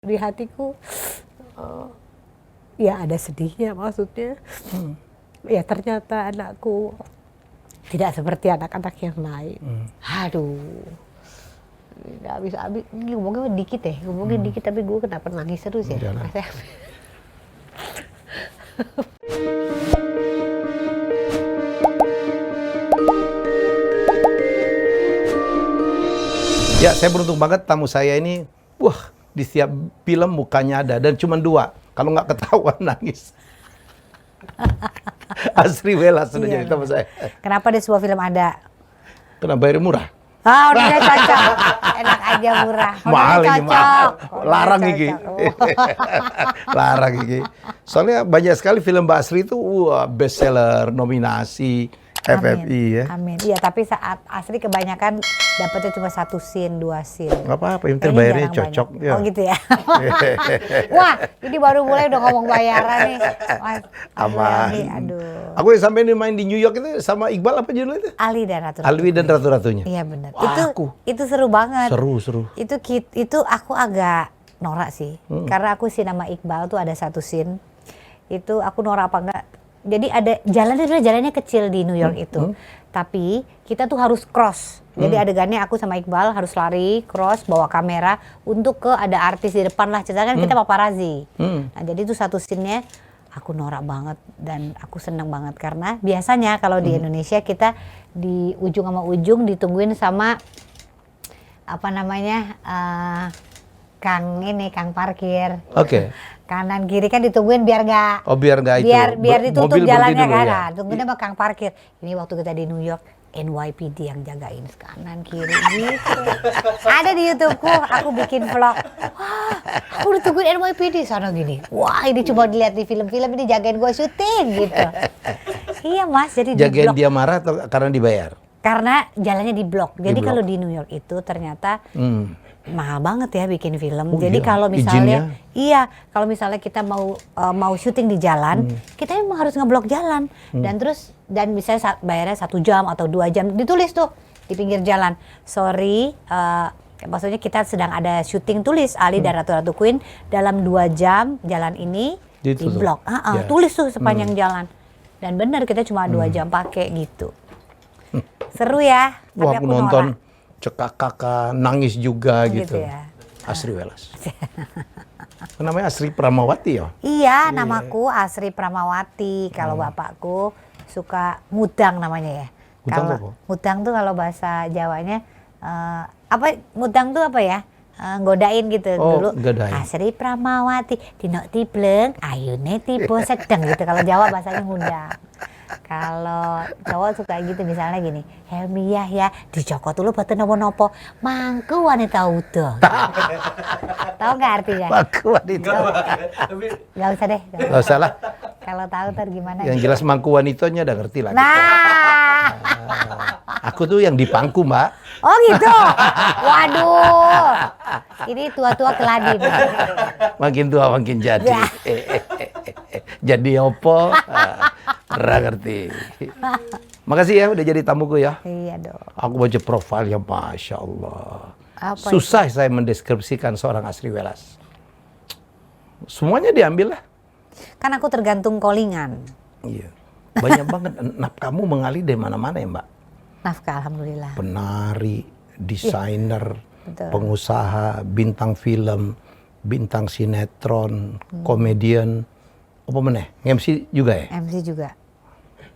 Di hatiku, ya ada sedihnya maksudnya. Ya ternyata anakku tidak seperti anak-anak yang lain. Aduh, nggak habis-habis. Ini ngomongnya dikit ya, ngomongin dikit tapi gue kenapa nangis terus ya? Ya, saya beruntung banget tamu saya ini, wah, di setiap film mukanya ada dan cuma 2. Kalau nggak ketahuan nangis. Asri Welas sudah jadi tamu saya. Kenapa di sebuah film ada? Karena bayar murah. Ah, udah cocok. Enak aja murah. Mahal ini, mahal. Larang Udah iki. cocok. Larang iki. Soalnya banyak sekali film Mbak Asri itu bestseller, nominasi, FFI ya. Amin. Iya, tapi saat Asri kebanyakan dapetnya cuma 1 scene, 2 scene. Nggak apa-apa, yang penting Ini bayarnya jarang cocok. banyak. Ya. Oh gitu ya. Wah, ini baru mulai udah ngomong bayaran nih. Mas Aman. Andi, aduh. Aku yang sampai ini main di New York itu sama Iqbal apa judulnya itu? Ali dan Ratu. Alwi dan Ratu-Ratunya. Iya benar. Wah, Itu seru banget. Seru. Itu aku agak norak sih. Karena aku sih nama Iqbal tuh ada 1 scene. Itu aku norak apa enggak? Jadi ada jalannya kecil di New York itu. Tapi kita tuh harus cross. Jadi adegannya aku sama Iqbal harus lari, cross, bawa kamera untuk ke ada artis di depan lah. Ceritanya kan kita paparazzi. Nah, jadi itu 1 scene-nya aku norak banget dan aku seneng banget karena biasanya kalau di Indonesia kita di ujung sama ujung ditungguin sama apa namanya Kang parkir. Oke. Kanan kiri kan ditungguin biar nggak Biar nggak itu. biar ditutup Mobil jalannya berhenti kan. dulu, ya. Nah, tungguin sama Kang parkir. Ini waktu kita di New York NYPD yang jagain kanan kiri gitu. Ada di YouTubeku, aku bikin vlog. Wah, aku ditungguin NYPD sana gini. Wah, ini cuma dilihat di film-film ini jagain gua syuting gitu. Iya Mas, jadi Jagain di blok. dia marah atau karena dibayar? Karena jalannya di blok. Jadi blok. kalau di New York itu ternyata mahal banget ya bikin film. Oh, jadi iya. kalau misalnya, Izinnya? kalau misalnya kita mau syuting di jalan, kita emang harus ngeblok jalan. Dan misalnya bayarnya 1 jam atau 2 jam, ditulis tuh di pinggir jalan. Sorry, maksudnya kita sedang ada syuting, tulis Ali dan Ratu Queen dalam 2 jam jalan ini di blok. Ya. Tulis tuh sepanjang jalan. Dan benar kita cuma 2 jam pakai gitu. Seru ya. Tapi Wah, aku nonton norak. cekak kakak, nangis juga Gitu gitu. ya. Asri Welas. Namanya Asri Pramawati ya? Iya, namaku Asri Pramawati. Kalau bapakku suka Mudang namanya ya. Mudang Kalau apa? Mudang tuh kalau bahasa Jawanya Mudang tuh apa ya? Nggodain gitu dulu. Nggodain. Asri Pramawati, dino tibleng, ayune tiba sedeng gitu. Kalau Jawa bahasanya ngundang. Kalau cowok suka gitu misalnya gini, Helmiah ya, dicokot dulu batu nopo-nopo, mangku wanita udah. Tahu nggak artinya? Mangku wanita. Gak usah deh. Gak usah lah. Kalau tahu ntar gimana? Yang jelas mangku wanitanya udah ngerti lah. Nah, Aku tuh yang dipangku, Mbak. oh gitu. Waduh, ini tua-tua keladi. Makin tua makin jadi. Ya. Jadi opo? Ora ngerti. Makasih ya udah jadi tamuku ya. Iya dong. Aku baca profilnya, Masya Allah. Apa Susah saya mendeskripsikan seorang Asri Welas. Semuanya diambil lah. Kan aku tergantung callingan. Iya. Banyak banget. Kamu mengalir dari mana-mana ya, Mbak? Nafkah, alhamdulillah. Penari, desainer, betul. pengusaha, bintang film, bintang sinetron, komedian, apa meneh? MC juga ya? MC juga.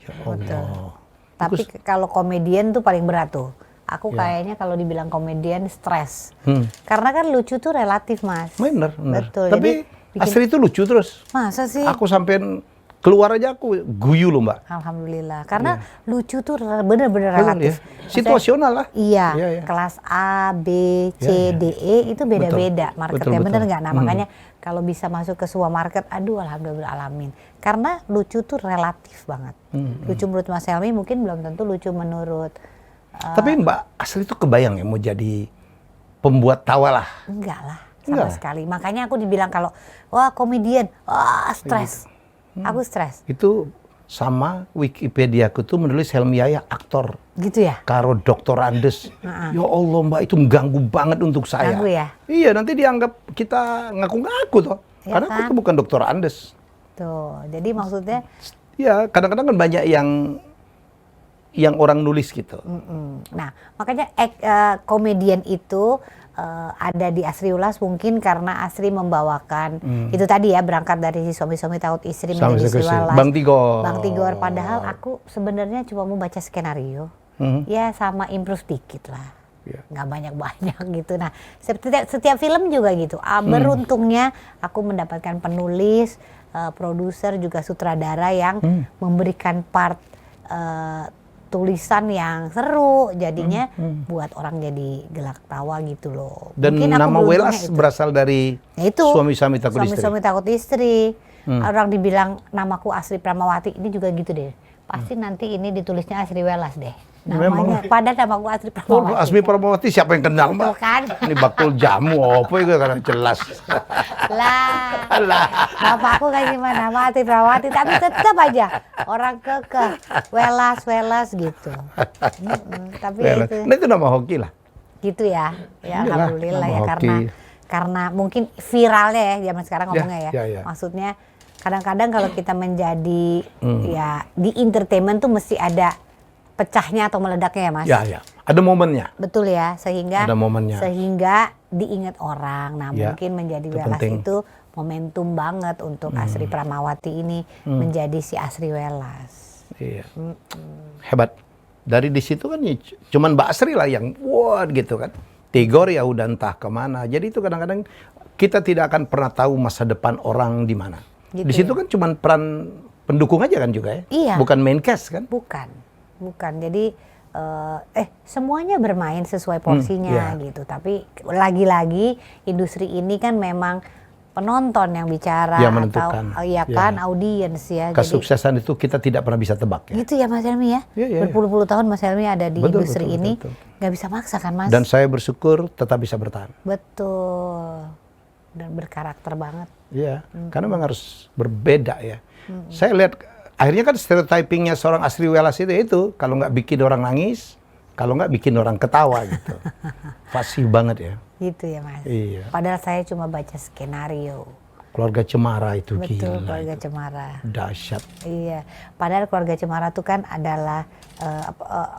Ya Allah. Tapi kalau komedian tuh paling berat tuh. Aku Ya. kayaknya kalau dibilang komedian stres. Karena kan lucu tuh relatif, Mas. Bener. Betul. Tapi Asri itu lucu terus. Masa sih? Aku sampai keluar aja aku guyu loh, Mbak. Alhamdulillah. Karena lucu tuh bener-bener relatif. Ya. Situasional lah. Iya, Iya. kelas A, B, C, Iya, iya. D, E itu beda-beda marketnya, Betul. bener nggak? Nah makanya kalau bisa masuk ke sebuah market, aduh alhamdulillah alamin. Karena lucu tuh relatif banget. Lucu menurut Mas Helmi mungkin belum tentu lucu menurut. Tapi Mbak Asri itu kebayang ya mau jadi pembuat tawa lah. Enggak lah, sama Enggak. sekali. Makanya aku dibilang kalau wah komedian, wah stres. Aku stres. Itu sama Wikipedia aku tuh menulis Helmi Yahya aktor. Gitu ya? Karo Dr. Andes. Ya Allah Mbak, itu mengganggu banget untuk saya. Ganggu ya? Iya, nanti dianggap kita ngaku-ngaku toh. Ya Karena kan? aku tuh bukan Dr. Andes. Tuh, jadi maksudnya Ya, kadang-kadang kan banyak yang orang nulis gitu. Nah, makanya komedian itu ada di Asri Ulas mungkin karena Asri membawakan itu tadi ya, berangkat dari si suami-suami takut istri menjadi Asri Ulas. Bang Tigor. Bang Tigor, padahal aku sebenarnya cuma mau baca skenario. Ya sama improve dikit lah. Nggak banyak-banyak gitu. Nah, setiap film juga gitu. Beruntungnya aku mendapatkan penulis, produser juga sutradara yang memberikan part tulisan yang seru, jadinya buat orang jadi gelak tawa gitu loh. Dan mungkin aku nama beruntungnya Welas itu. berasal dari suami-suami takut istri. Suami-suami takut istri. Orang dibilang namaku Asri Pramawati, ini juga gitu deh. Pasti nanti ini ditulisnya Asri Welas deh. Namanya, padahal namaku Asri Pramawati. Asmi Pramawati siapa yang kenal Mbak? Betul kan? Ini bakul jamu apa itu karena jelas. Lah, bapakku kayak gimana? Mati Pramawati, tapi tetap aja orang kekeh Welas gitu. Tapi ya itu. Nah itu nama hoki lah. Gitu ya. Ya Iyalah, alhamdulillah nama ya hoki. karena mungkin viralnya ya zaman sekarang ngomongnya ya. Maksudnya kadang-kadang kalau kita menjadi ya di entertainment tuh mesti ada pecahnya atau meledaknya ya Mas. Ya. Ada momennya. Betul ya, sehingga Ada momennya. sehingga diingat orang. Nah, Ya, mungkin menjadi itu Welas penting. itu momentum banget untuk Asri Pramawati ini menjadi si Asri Welas. Iya. Hebat. Dari di situ kan ya, cuman Mbak Asri lah yang wah gitu kan. Tigor ya udah entah kemana. Jadi itu kadang-kadang kita tidak akan pernah tahu masa depan orang di mana. Gitu Di situ kan cuman peran pendukung aja kan juga ya. Iya. Bukan main cast kan. Bukan. Jadi semuanya bermain sesuai porsinya iya. gitu. Tapi lagi-lagi industri ini kan memang penonton yang bicara Yang menentukan. atau ya kan audiens ya. Kesuksesan itu kita tidak pernah bisa tebak ya. Gitu ya Mas Helmi ya. Iya. Berpuluh-puluh tahun Mas Helmi ada di Betul, industri betul, ini, betul. nggak bisa maksa kan Mas? Dan saya bersyukur tetap bisa bertahan. Betul. Dan berkarakter banget. Iya, karena memang harus berbeda ya. Saya lihat akhirnya kan stereotypingnya seorang Asri Welas itu kalau nggak bikin orang nangis, kalau nggak bikin orang ketawa gitu. Fasih banget ya. Gitu ya Mas. Iya. Padahal saya cuma baca skenario. Keluarga Cemara itu Betul, gila. Keluarga itu. Cemara. Dahsyat. Iya. Padahal Keluarga Cemara itu kan adalah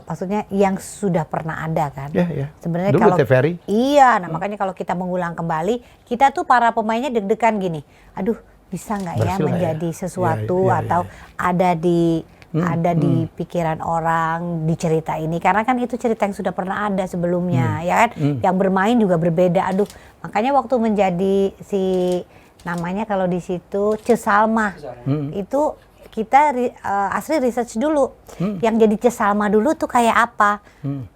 maksudnya yang sudah pernah ada kan. Ya. Sebenarnya Dulu kalau TVRI. Iya, nah makanya kalau kita mengulang kembali, kita tuh para pemainnya deg-degan gini. Aduh, bisa nggak ya Berhasil nggak menjadi ya? sesuatu Iya, atau ada di pikiran orang di cerita ini, karena kan itu cerita yang sudah pernah ada sebelumnya ya kan, yang bermain juga berbeda. Aduh, makanya waktu menjadi si namanya kalau di situ Cesalma itu kita Asri research dulu yang jadi Cesalma dulu tuh kayak apa,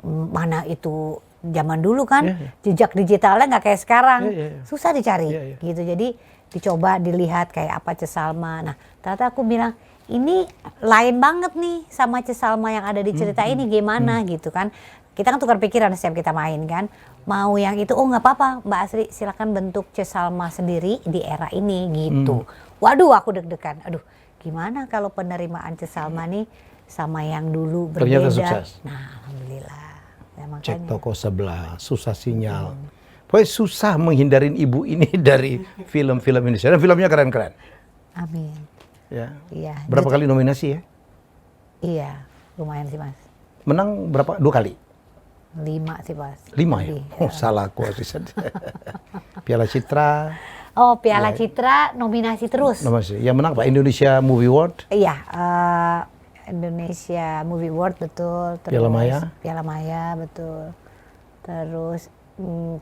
mana itu zaman dulu kan jejak digitalnya nggak kayak sekarang, susah dicari gitu. Jadi dicoba dilihat kayak apa Cesalma. Nah ternyata aku bilang ini lain banget nih sama Cesalma yang ada di cerita ini, gimana gitu kan. Kita kan tukar pikiran setiap kita main kan. Mau yang itu, oh nggak apa-apa Mbak Asri, silakan bentuk Cesalma sendiri di era ini gitu. Waduh aku deg-degan, aduh gimana kalau penerimaan Cesalma nih sama yang dulu berbeda. Ternyata sukses. Nah alhamdulillah. Ya, makanya. Cek toko sebelah, susah sinyal. Pokoknya susah menghindarin ibu ini dari film-film Indonesia. Dan filmnya keren-keren. Amin. Ya. Iya. Berapa kali nominasi ya? Iya, lumayan sih Mas. Menang berapa? 2 kali? 5 sih Mas. 5 ya? Lebih, Oh salah aku. Piala Citra. Oh Piala Citra nominasi terus. Nominasi. Yang menang Pak Indonesia Movie Award. Iya, Indonesia Movie Award betul. Terus, Piala Maya betul. Terus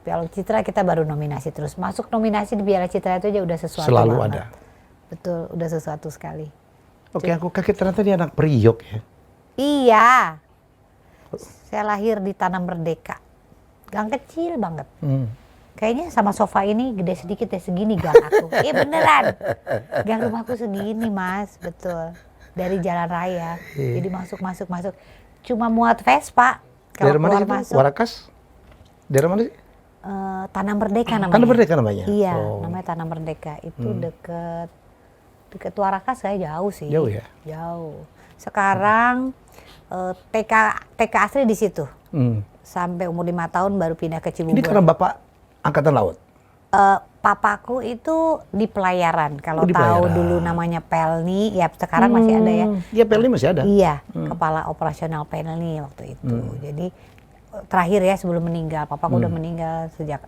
Piala Citra kita baru nominasi terus. Masuk nominasi di Piala Citra itu aja udah sesuatu Selalu banget. ada. Betul, udah sesuatu sekali. Oke, aku kaget ternyata dia anak Priok ya. Iya. Saya lahir di Tanah Merdeka. Gang kecil banget. Kayaknya sama sofa ini gede sedikit ya, segini gang aku. Iya beneran. Gang rumahku segini Mas, betul. Dari jalan raya. Jadi masuk. Cuma muat Vespa. Kalau Daerah mana keluar itu? masuk. Warakas? Daerah mana sih? Tanah Merdeka namanya. Tanah Merdeka namanya? Iya, Oh. namanya Tanah Merdeka. Itu deket Deket Warakas saya jauh sih. Jauh ya? Jauh. Sekarang TK Asri di situ. Sampai umur 5 tahun baru pindah ke Cibubur. Ini karena Bapak angkatan laut? Papaku itu di pelayaran. Kalau di tahu pelayaran. dulu namanya Pelni, ya sekarang masih ada ya. Iya, Pelni masih ada. Iya, kepala operasional Pelni waktu itu. Jadi terakhir ya sebelum meninggal, papaku udah meninggal sejak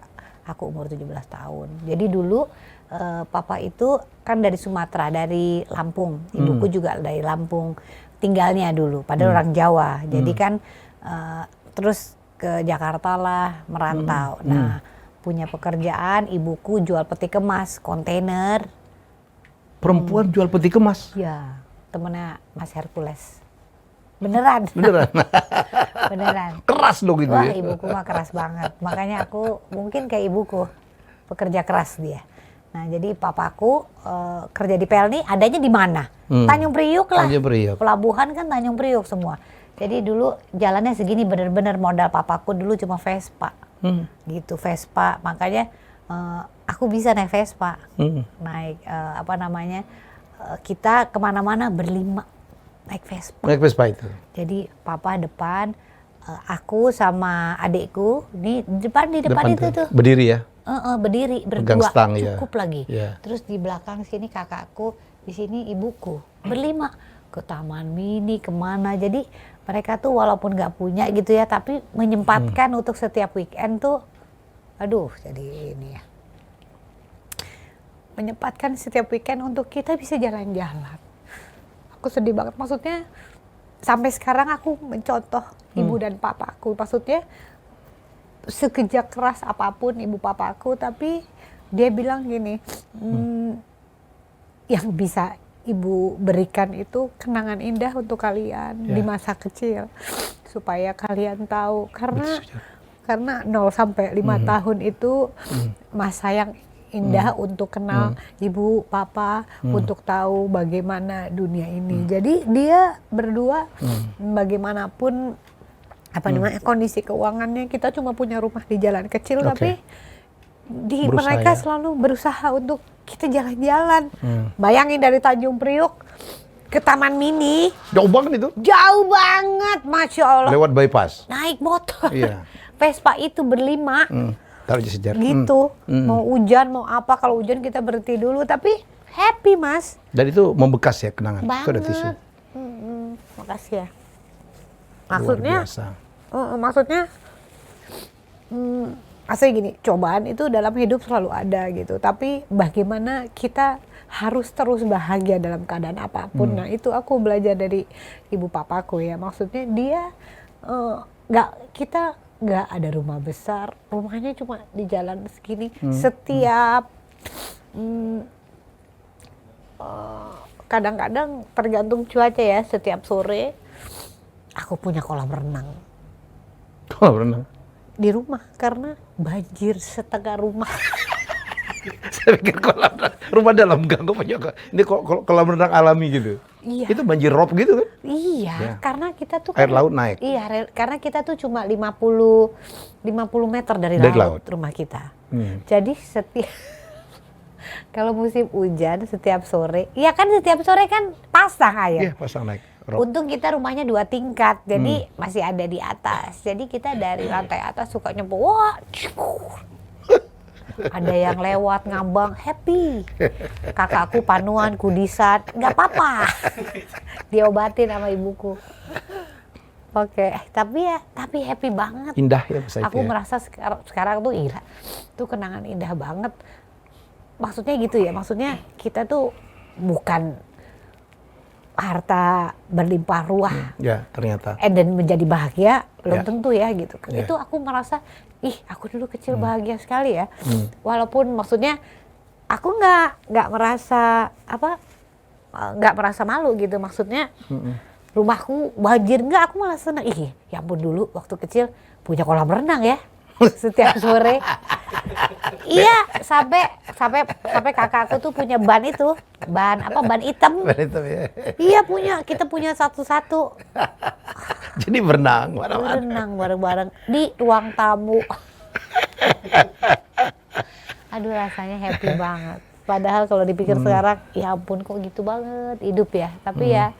aku umur 17 tahun. Jadi dulu papa itu kan dari Sumatera, dari Lampung. Ibuku juga dari Lampung. Tinggalnya dulu, padahal orang Jawa. Jadi kan terus ke Jakarta lah, merantau. Nah, punya pekerjaan, ibuku jual peti kemas, kontainer. Perempuan jual peti kemas? Ya, temennya Mas Hercules. Beneran. Beneran? Beneran. Keras dong itu Wah, ya? ibuku mah keras banget. Makanya aku mungkin kayak ibuku, pekerja keras dia. Nah, jadi papaku kerja di Pelni, adanya di mana? Tanjung Priuk lah. Tanjung Priuk. Pelabuhan kan Tanjung Priuk semua. Jadi dulu jalannya segini, bener-bener modal papaku dulu cuma Vespa. Gitu, Vespa. Makanya aku bisa naik Vespa. Naik, kita kemana-mana berlima naik Vespa. Naik Vespa itu? Jadi papa depan, aku sama adikku, di depan itu tuh. Berdiri ya? Berdiri, Pegang berdua, stang, ya. cukup lagi. Ya. Terus di belakang sini kakakku, di sini ibuku. Berlima, ke Taman Mini, kemana. Jadi mereka tuh walaupun nggak punya gitu ya, tapi menyempatkan untuk setiap weekend tuh, aduh jadi ini ya. Menyempatkan setiap weekend untuk kita bisa jalan-jalan. Aku sedih banget, maksudnya sampai sekarang aku mencontoh ibu dan papaku. Maksudnya sekejap keras apapun ibu papaku, tapi dia bilang gini, yang bisa ibu berikan itu kenangan indah untuk kalian di masa kecil, supaya kalian tahu, karena 0 sampai 5 tahun itu masa yang indah untuk kenal ibu, papa, untuk tahu bagaimana dunia ini. Jadi dia berdua bagaimanapun kondisi keuangannya, kita cuma punya rumah di jalan kecil, tapi mereka selalu berusaha untuk kita jalan-jalan. Bayangin dari Tanjung Priuk ke Taman Mini. Jauh banget itu? Jauh banget, Masya Allah. Lewat bypass? Naik motor. Iya. Vespa itu berlima. Taruh di sejarah. Gitu. Mau hujan, mau apa. Kalau hujan kita berhenti dulu. Tapi happy, Mas. Dan itu membekas ya kenangan? Banget. Itu ada tisu? Makasih ya. Maksudnya? Maksudnya asli gini, cobaan itu dalam hidup selalu ada gitu. Tapi bagaimana kita harus terus bahagia dalam keadaan apapun. Nah itu aku belajar dari ibu papaku ya. Maksudnya dia kita nggak ada rumah besar, rumahnya cuma di jalan segini. Setiap kadang-kadang tergantung cuaca ya. Setiap sore aku punya kolam renang. Kolam renang? Di rumah, karena banjir setengah rumah. Saya pikir kolam rumah dalam gang, punya ini kolam renang alami gitu. Iya. Itu banjir rob gitu kan? Iya, Ya. karena kita tuh Air laut naik. Iya, karena kita tuh cuma 50 meter dari laut rumah kita. Jadi kalau musim hujan setiap sore, iya kan setiap sore kan pasang air. Iya, pasang naik rob. Untung kita rumahnya 2 tingkat, jadi masih ada di atas. Jadi kita dari lantai atas suka nyemplung, wah, ada yang lewat ngambang, happy. Kakakku panuan, kudisan, nggak apa-apa. Diobatin sama ibuku. Oke, tapi happy banget. Indah ya masa itu. Aku merasa sekarang tuh gila, tuh kenangan indah banget. Maksudnya gitu ya, maksudnya kita tuh bukan harta berlimpah ruah. Ya, ternyata. Dan menjadi bahagia, belum Ya. tentu ya gitu. Ya. Itu aku merasa, aku dulu kecil bahagia sekali ya. Walaupun maksudnya aku nggak merasa malu gitu. Maksudnya rumahku banjir nggak, aku malah senang. Ya ampun, dulu waktu kecil punya kolam renang ya. Setiap sore. Iya, sampai kakakku tuh punya ban hitam. Ban hitam ya. Iya kita punya satu-satu. Jadi berenang mana-mana. Berenang bareng-bareng di ruang tamu. Aduh, rasanya happy banget. Padahal kalau dipikir sekarang, ya ampun kok gitu banget hidup ya. Tapi ya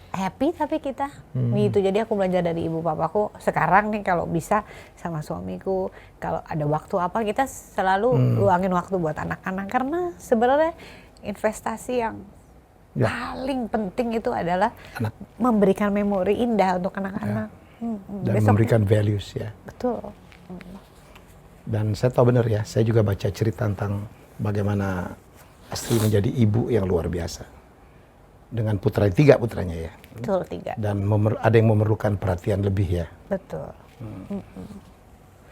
happy tapi kita gitu. Jadi aku belajar dari ibu papaku. Sekarang nih kalau bisa sama suamiku, kalau ada waktu apa kita selalu luangin waktu buat anak-anak, karena sebenarnya investasi yang paling penting itu adalah memberikan memori indah untuk anak-anak. Dan memberikan values ya. Betul. Dan saya tahu benar ya, saya juga baca cerita tentang bagaimana Astri menjadi ibu yang luar biasa. Dengan tiga putranya ya. Betul, 3. Dan ada yang memerlukan perhatian lebih ya. Betul.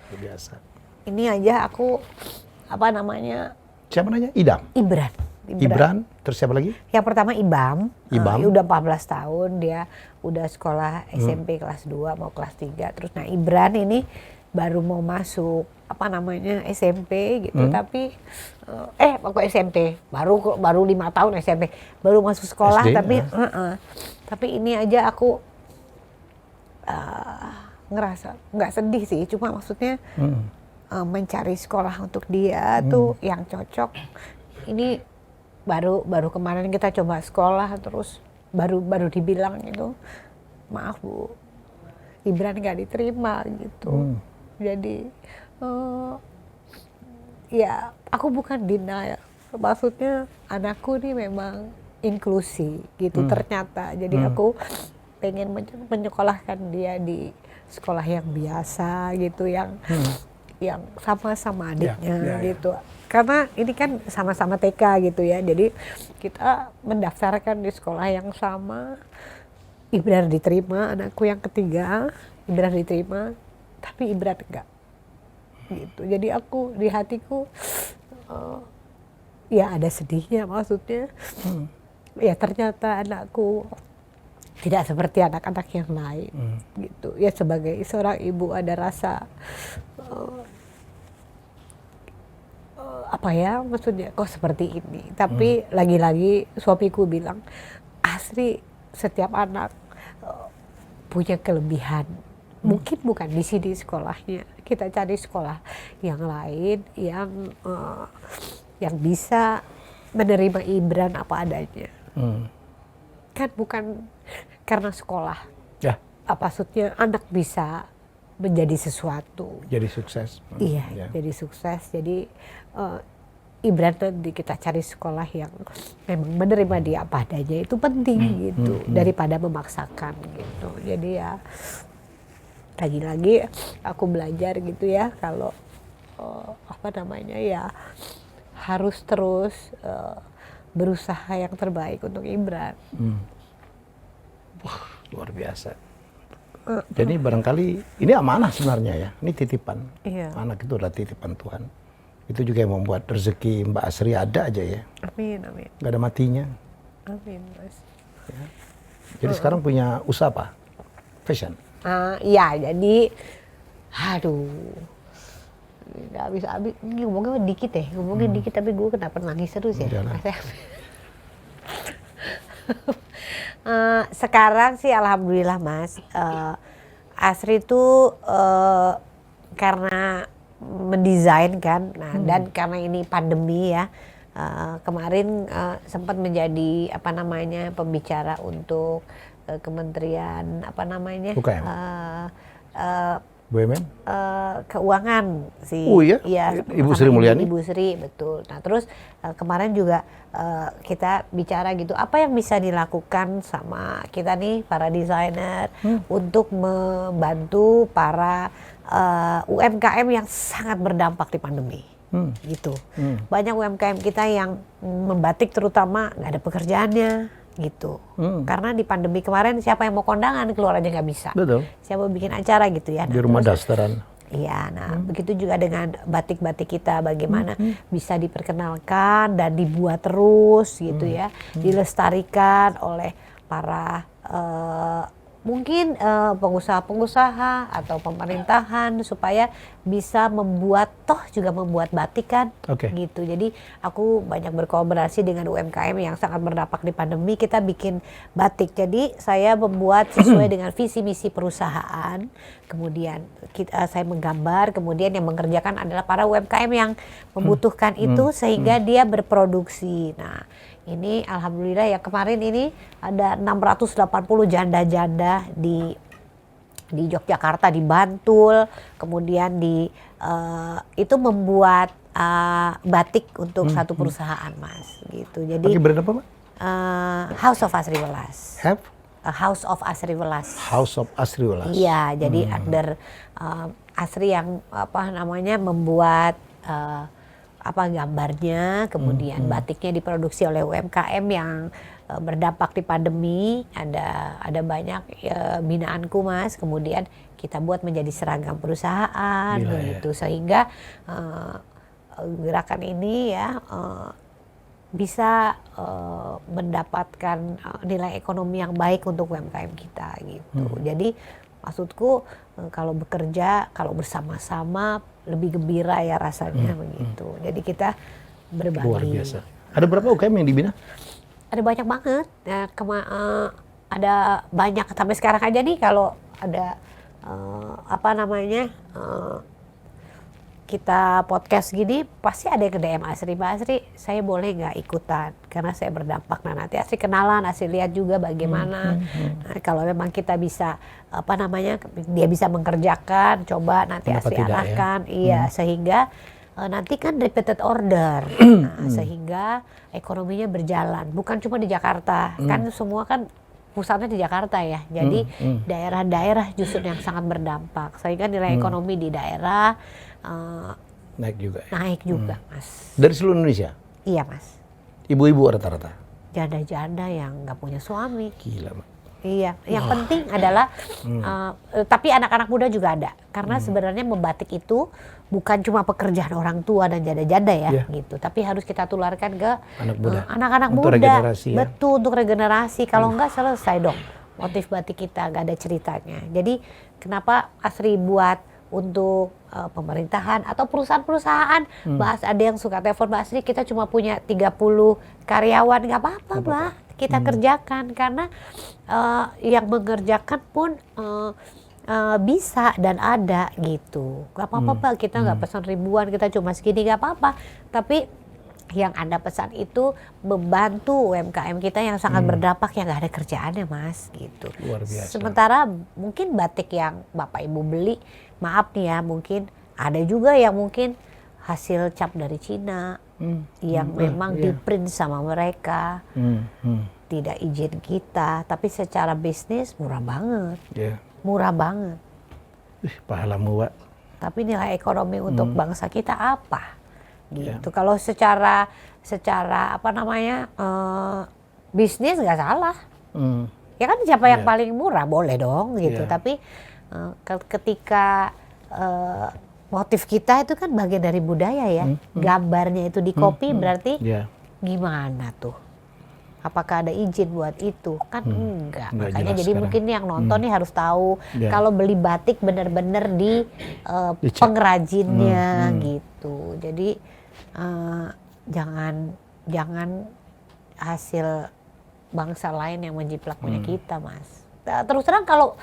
Luar biasa. Ini aja aku, apa namanya? Siapa namanya? Idam? Ibran, terus siapa lagi? Yang pertama Ibam. Ibam. Dia udah 14 tahun, dia udah sekolah SMP kelas 2 mau kelas 3. Terus nah Ibran ini baru mau masuk apa namanya SMP gitu, tapi waktu SMP baru 5 tahun SMP baru masuk sekolah. SD, tapi ini aja aku ngerasa nggak sedih sih, cuma maksudnya mencari sekolah untuk dia tuh yang cocok. Ini baru kemarin kita coba sekolah, terus baru dibilang itu, maaf Bu, Ibran nggak diterima gitu. Jadi ya aku bukan denial, maksudnya anakku nih memang inklusi gitu ternyata. Jadi aku pengen menyekolahkan dia di sekolah yang biasa gitu, yang sama-sama adiknya gitu. Karena ini kan sama-sama TK gitu ya, jadi kita mendaftarkan di sekolah yang sama. Ibran diterima, anakku yang ketiga, Ibran diterima, tapi Ibran enggak. Gitu. Jadi aku di hatiku ya ada sedihnya, maksudnya ya ternyata anakku tidak seperti anak-anak yang lain gitu. Ya sebagai seorang ibu ada rasa apa ya, maksudnya kok seperti ini. Tapi lagi-lagi suamiku bilang, Astri, setiap anak punya kelebihan. Mungkin bukan di sini sekolahnya, kita cari sekolah yang lain yang bisa menerima Ibran apa adanya. Kan bukan karena sekolah. Ya. Apa maksudnya anak bisa menjadi sesuatu. Jadi sukses. Iya, jadi sukses. Jadi Ibran nanti kita cari sekolah yang memang menerima dia apa adanya, itu penting gitu, daripada memaksakan gitu. Jadi ya lagi-lagi aku belajar gitu ya, kalau apa namanya ya harus terus berusaha yang terbaik untuk Ibran. Wah, luar biasa. Jadi barangkali ini amanah sebenarnya ya, ini titipan. Iya. Anak itu adalah titipan Tuhan. Itu juga yang membuat rezeki Mbak Astri ada aja ya. Amin, amin. Gak ada matinya. Amin, Mas. Ya. Jadi sekarang punya usaha apa? Fashion? Iya, jadi aduh, nggak habis-habis. Ngomongnya dikit ya, dikit, tapi gue kenapa nangis terus ya? Sekarang sih alhamdulillah Mas, Astri itu karena mendesain kan, dan karena ini pandemi ya, kemarin sempat menjadi apa namanya pembicara untuk Kementerian apa namanya BUMN? Keuangan sih. Oh iya? Iya, Ibu Sri Mulyani? Ibu Sri, betul. Nah terus kemarin juga kita bicara gitu, apa yang bisa dilakukan sama kita nih para desainer untuk membantu para UMKM yang sangat berdampak di pandemi. Gitu. Banyak UMKM kita yang membatik terutama nggak ada pekerjaannya. Gitu, karena di pandemi kemarin siapa yang mau kondangan keluar aja nggak bisa. Betul. Siapa bikin acara gitu ya. Di rumah dasteran. Iya, nah begitu juga dengan batik-batik kita, bagaimana bisa diperkenalkan dan dibuat terus gitu ya, dilestarikan oleh para mungkin pengusaha-pengusaha atau pemerintahan supaya bisa membuat batik kan, gitu. Jadi aku banyak berkolaborasi dengan UMKM yang sangat berdampak di pandemi. Kita bikin batik. Jadi saya membuat sesuai dengan visi misi perusahaan. Kemudian saya menggambar. Kemudian yang mengerjakan adalah para UMKM yang membutuhkan itu sehingga dia berproduksi. Nah, ini alhamdulillah ya, kemarin ini ada 680 janda-janda di Yogyakarta, di Bantul, kemudian itu membuat batik untuk satu perusahaan, Mas, gitu. Jadi brand apa, Mbak? House of Asri Welas. House of Asri Welas. House of Asri Welas. Iya, jadi under Asri yang membuat gambarnya, kemudian batiknya diproduksi oleh UMKM yang berdampak di pandemi. Ada banyak binaanku, Mas, kemudian kita buat menjadi seragam perusahaan. Gila, begitu ya. Sehingga gerakan ini ya bisa mendapatkan nilai ekonomi yang baik untuk UMKM kita gitu. Jadi maksudku kalau bekerja, kalau bersama-sama lebih gembira ya rasanya begitu. Jadi kita berbagi. Luar biasa. Ada berapa UMKM yang dibina? Ada banyak banget. Ya, ada banyak sampai sekarang aja nih kalau ada kita podcast gini pasti ada yang ke DM Asri, Mbak Asri, saya boleh nggak ikutan karena saya berdampak. Nah, nanti Asri kenalan, Asri lihat juga bagaimana. Nah, kalau memang kita bisa dia bisa mengerjakan, coba nanti Kenapa Asri tidak, arahkan, ya? iya, sehingga nanti kan repeated order, sehingga ekonominya berjalan. Bukan cuma di Jakarta, kan semua kan pusatnya di Jakarta ya. Jadi daerah-daerah justru yang sangat berdampak, sehingga nilai ekonomi di daerah naik juga, Mas. Dari seluruh Indonesia? Iya, Mas. Ibu-ibu rata-rata? Janda-janda yang nggak punya suami. Gila, Mbak. Iya, yang penting adalah tapi anak-anak muda juga ada. Karena sebenarnya membatik itu bukan cuma pekerjaan orang tua dan janda-janda ya, gitu. Tapi harus kita tularkan ke anak-anak muda. Regenerasi, ya? Betul, untuk regenerasi. Kalau enggak selesai dong motif batik kita, nggak ada ceritanya. Jadi kenapa Asri buat untuk pemerintahan atau perusahaan-perusahaan, bahas ada yang suka telepon Mbak Asri, kita cuma punya 30 karyawan, nggak apa-apa, Mbak, kita kerjakan karena yang mengerjakan pun bisa dan ada gitu, nggak apa-apa, Mbak, kita nggak pesan ribuan, kita cuma segini, nggak apa-apa, tapi yang Anda pesan itu membantu UMKM kita yang sangat berdampak, yang nggak ada kerjaannya, Mas, gitu. Luar biasa. Sementara mungkin batik yang Bapak Ibu beli, maaf nih ya, mungkin ada juga yang mungkin hasil cap dari Cina, yang memang di-print sama mereka, tidak izin kita, tapi secara bisnis murah banget, murah banget. Pahalamu, Pak. Tapi nilai ekonomi untuk bangsa kita apa? Gitu. Kalau secara bisnis nggak salah. Ya kan siapa yang paling murah boleh dong gitu. Tapi ketika motif kita itu kan bagian dari budaya ya. Gambarnya itu di copy berarti gimana tuh? Apakah ada izin buat itu? Kan enggak. Makanya jadi sekarang. Mungkin yang nonton nih harus tahu kalau beli batik benar-benar di pengrajinnya gitu. Jadi jangan hasil bangsa lain yang menjiplak punya kita, Mas. Terus terang kalau